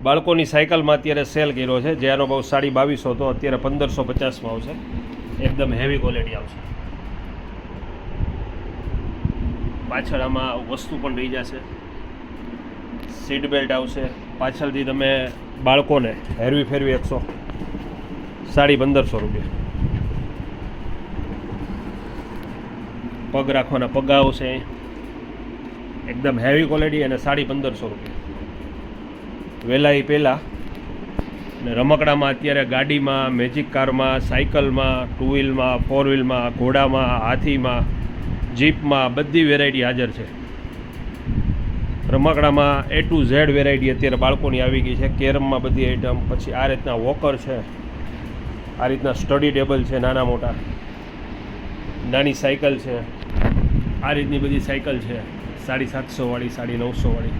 બાળકોની સાયકલમાં અત્યારે સેલ કર્યો છે, જેનો ભાવ 2250 હતો, અત્યારે 1550માં આવશે. એકદમ હેવી ક્વોલિટી આવશે. પાછળ આમાં વસ્તુ પણ રહી જશે, સીટ બેલ્ટ આવશે. પાછળથી તમે બાળકોને હેરવી ફેરવી 1550 રૂપિયા. પગ રાખવાના પગા આવશે, એકદમ હેવી ક્વોલિટી અને 1550 રૂપિયા. વહેલા પહેલાં અને રમકડામાં અત્યારે ગાડીમાં, મેજિક કારમાં, સાયકલમાં, ટુ વ્હીલમાં, ફોર વ્હીલમાં, ઘોડામાં, હાથીમાં, જીપમાં બધી વેરાયટી હાજર છે. રમકડામાં A to Z વેરાયટી અત્યારે બાળકોની આવી ગઈ છે. કેરમમાં બધી આઈટમ, પછી આ રીતના વોકર છે, આ રીતના સ્ટડી ટેબલ છે, નાના મોટા, નાની સાયકલ છે, આ રીતની બધી સાયકલ છે, 750 વાળી, 950 વાળી.